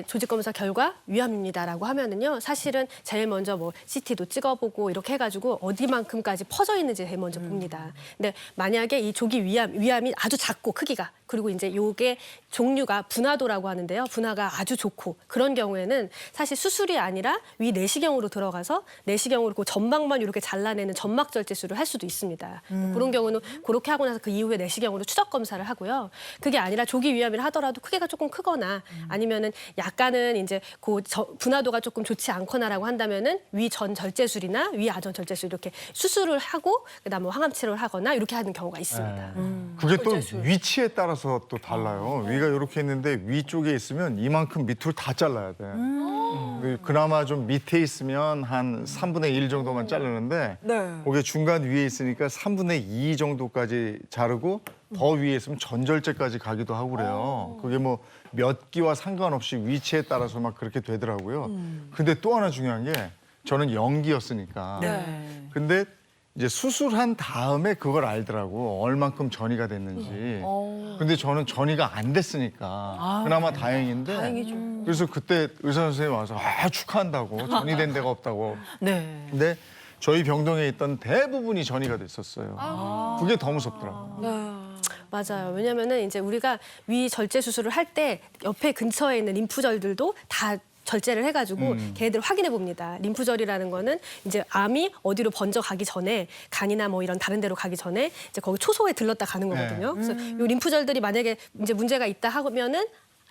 조직 검사 결과 위암입니다라고 하면은요, 사실은 제일 먼저 뭐 CT도 찍어보고 이렇게 해가지고 어디만큼까지 퍼져 있는지 제일 먼저 봅니다. 근데 만약에 이 조기 위암이 아주 작고 크기가, 그리고 이제 요게 종류가 분화도라고 하는데요, 분화가 아주 좋고 그런 경우에는 사실 수술이 아니라 위 내시경으로 들어가서 내시경으로 그 점막만 이렇게 잘라내는 점막 절제술을 할 수도 있습니다. 그런 경우는 그렇게 하고 나서 그 이후에 내시경으로 추적 검사를 하고요. 그게 아니라 조기 위암이라 하더라도 크기가 조금 크거나 아니면은 약간은 이제 그 분화도가 조금 좋지 않거나라고 한다면은 위전 절제술이나 위아전 절제술 이렇게 수술을 하고 그다음 뭐 항암 치료를 하거나 이렇게 하는 경우가 있습니다. 그게 또 위치에 따라서 또 달라요. 위가 이렇게 있는데 위쪽에 있으면 이만큼 밑으로 다 잘라야 돼. 그나마 좀 밑에 있으면 한 3분의 1 정도만 자르는데 그게 중간 위에 있으니까 3분의 2 정도까지 자르고 더 위에 있으면 전절제까지 가기도 하고 그래요. 그게 뭐 몇 기와 상관없이 위치에 따라서 막 그렇게 되더라고요. 근데 또 하나 중요한 게 저는 연기였으니까. 근데 이제 수술한 다음에 그걸 알더라고. 얼만큼 전이가 됐는지. 근데 저는 전이가 안 됐으니까 그나마 다행인데. 다행이죠. 그래서 그때 의사 선생님이 와서 축하한다고. 전이 된 데가 없다고. 근데 저희 병동에 있던 대부분이 전이가 됐었어요. 그게 더 무섭더라고요. 맞아요. 왜냐면은 이제 우리가 위 절제 수술을 할 때 옆에 근처에 있는 림프절들도 다 절제를 해가지고 걔네들 확인해 봅니다. 림프절이라는 거는 이제 암이 어디로 번져 가기 전에 간이나 뭐 이런 다른 데로 가기 전에 이제 거기 초소에 들렀다 가는 거거든요. 그래서 요 림프절들이 만약에 이제 문제가 있다 하면은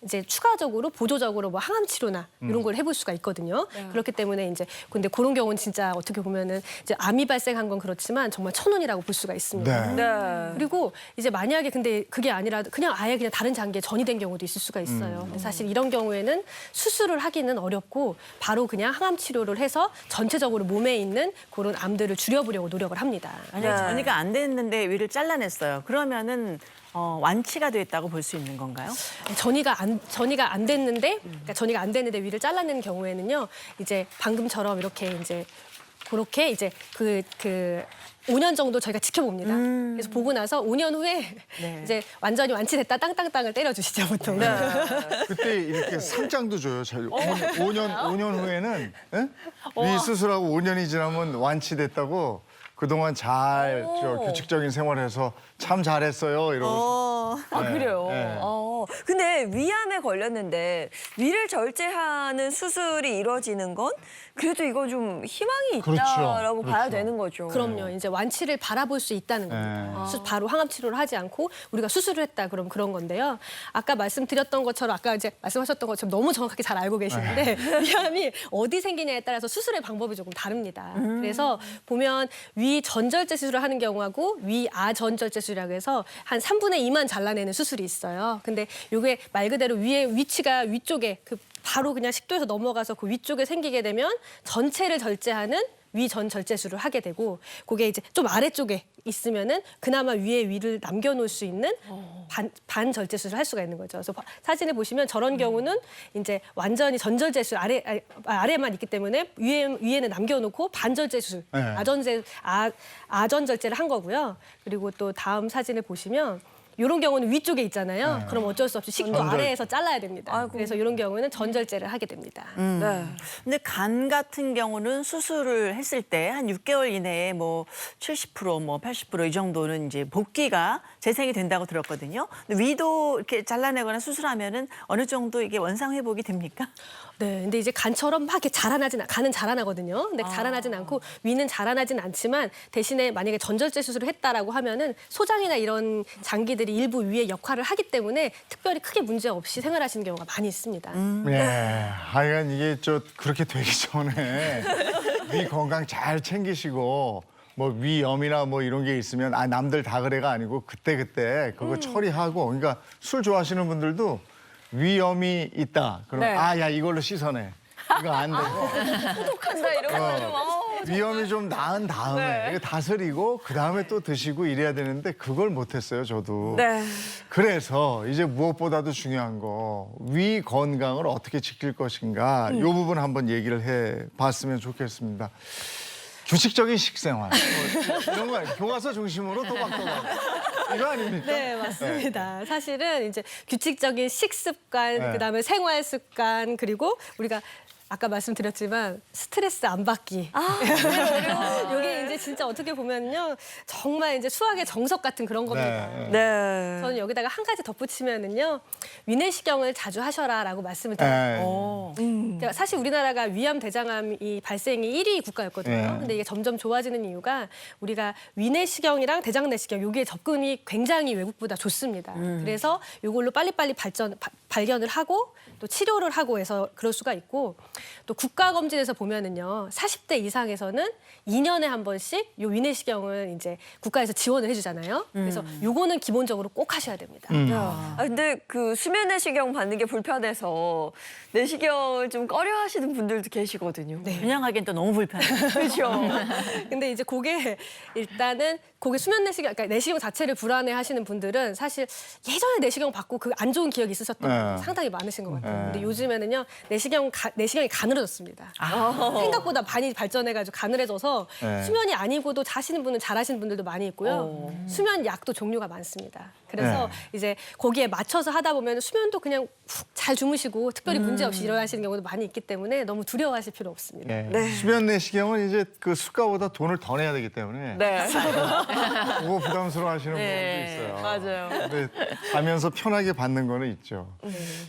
이제 추가적으로 보조적으로 뭐 항암 치료나 이런 걸 해볼 수가 있거든요. 그렇기 때문에 이제 근데 그런 경우는 진짜 어떻게 보면은 이제 암이 발생한 건 그렇지만 정말 천운이라고 볼 수가 있습니다. 그리고 이제 만약에 근데 그게 아니라 그냥 아예 그냥 다른 장기에 전이 된 경우도 있을 수가 있어요. 근데 사실 이런 경우에는 수술을 하기는 어렵고 바로 그냥 항암 치료를 해서 전체적으로 몸에 있는 그런 암들을 줄여보려고 노력을 합니다. 만약 전이가 안 됐는데 위를 잘라냈어요. 그러면은 완치가 됐다고 볼 수 있는 건가요? 전이가 안 됐는데, 그러니까 전이가 안 됐는데 위를 잘라낸 경우에는요, 이제 방금처럼 이렇게 이제 그렇게 이제 그 5년 정도 저희가 지켜봅니다. 그래서 보고 나서 5년 후에 이제 완전히 완치됐다 땅땅땅을 때려주시죠 보통. 그때 이렇게 상장도 줘요. 5년 후에는 위 수술하고 5년이 지나면 완치됐다고 그동안 잘 규칙적인 생활해서 참 잘했어요 이러고. 그래요. 네. 근데 위암에 걸렸는데 위를 절제하는 수술이 이루어지는 건 그래도 이건 좀 희망이 있다라고 봐야 되는 거죠. 그럼요. 이제 완치를 바라볼 수 있다는 겁니다. 바로 항암 치료를 하지 않고 우리가 수술을 했다 그럼 그런 건데요. 아까 말씀드렸던 것처럼 아까 이제 말씀하셨던 것처럼 너무 정확하게 잘 알고 계시는데 위암이 어디 생기냐에 따라서 수술의 방법이 조금 다릅니다. 그래서 보면 위 전절제 수술을 하는 경우하고 위 아전절제 수술이라고 해서 한 3분의 2만 잘라내는 수술이 있어요. 근데 이게 말 그대로 위에 위치가 위쪽에 바로 그냥 식도에서 넘어가서 그 위쪽에 생기게 되면 전체를 절제하는 위전 절제술을 하게 되고 그게 이제 좀 아래쪽에 있으면은 그나마 위에 위를 남겨놓을 수 있는 반 절제술을 할 수가 있는 거죠. 그래서 사진을 보시면 저런 경우는 이제 완전히 전절제술 아래만 있기 때문에 위에는 남겨놓고 반절제술 아전절제를 한 거고요. 그리고 또 다음 사진을 보시면. 이런 경우는 위쪽에 있잖아요. 그럼 어쩔 수 없이 식도 아래에서 잘라야 됩니다. 그래서 이런 경우는 전절제를 하게 됩니다. 근데 간 같은 경우는 수술을 했을 때 한 6개월 이내에 뭐 70%, 뭐 80% 이 정도는 이제 복귀가 재생이 된다고 들었거든요. 근데 위도 이렇게 잘라내거나 수술하면은 어느 정도 이게 원상 회복이 됩니까? 네, 근데 이제 간처럼 막 이렇게 간은 자라나거든요. 근데 자라나진 않고 위는 자라나진 않지만 대신에 만약에 전절제 수술을 했다라고 하면은 소장이나 이런 장기들이 일부 위에 역할을 하기 때문에 특별히 크게 문제 없이 생활하시는 경우가 많이 있습니다. 네, 하여간 이게 그렇게 되기 전에 위 건강 잘 챙기시고 뭐 위염이나 뭐 이런 게 있으면 남들 다 그래가 아니고 그때 그거 처리하고 그러니까 술 좋아하시는 분들도 위염이 있다. 그럼 야 이걸로 씻어내. 이거 안 되고. 똑한다 이런 거 위험이 좀 나은 다음에 이거 다스리고 그다음에 또 드시고 이래야 되는데 그걸 못했어요 저도. 그래서 이제 무엇보다도 중요한 거 위 건강을 어떻게 지킬 것인가 이 부분 한번 얘기를 해봤으면 좋겠습니다. 규칙적인 식생활 이런 거 교과서 중심으로 또박또박 이거 아닙니까? 네, 맞습니다. 사실은 이제 규칙적인 식습관, 네. 그다음에 생활 습관, 그리고 우리가 아까 말씀드렸지만 스트레스 안 받기. 이게 이제 진짜 어떻게 보면요, 정말 이제 수학의 정석 같은 그런 겁니다. 네. 네. 저는 여기다가 한 가지 덧붙이면은요, 위내시경을 자주 하셔라라고 말씀을 드려요. 네. 그러니까 사실 우리나라가 위암 대장암이 발생이 1위 국가였거든요. 네. 근데 이게 점점 좋아지는 이유가 우리가 위내시경이랑 대장내시경 여기에 접근이 굉장히 외국보다 좋습니다. 그래서 이걸로 빨리빨리 발견을 하고 또 치료를 하고 해서 그럴 수가 있고, 또 국가검진에서 보면은요, 40대 이상에서는 2년에 한 번씩 요 위내시경을 이제 국가에서 지원을 해주잖아요. 그래서 요거는 기본적으로 꼭 하셔야 됩니다. 아, 근데 그 수면 내시경 받는 게 불편해서 내시경을 좀 꺼려하시는 분들도 계시거든요. 그냥 하기엔 또 너무 불편해요. 그렇죠. 근데 이제 그게 일단은 그게 수면 내시경, 그러니까 내시경 자체를 불안해하시는 분들은 사실 예전에 내시경 받고 그 안 좋은 기억이 있으셨던 네. 분들 상당히 많으신 것 같아요. 네. 근데 요즘에는요 내시경이 가늘어졌습니다. 생각보다 많이 발전해가지고 가늘어져서 네. 수면이 아니고도 자시는 분은 잘하시는 분들도 많이 있고요. 수면 약도 종류가 많습니다. 그래서 네. 이제 거기에 맞춰서 하다 보면 수면도 그냥 훅 잘 주무시고 특별히 문제 없이 일어나시는 경우도 많이 있기 때문에 너무 두려워하실 필요 없습니다. 네. 수면 내시경은 이제 그 수가보다 돈을 더 내야 되기 때문에 네. 그거 부담스러워하시는 네, 분들도 있어요. 맞아요. 근데 가면서 편하게 받는 거는 있죠.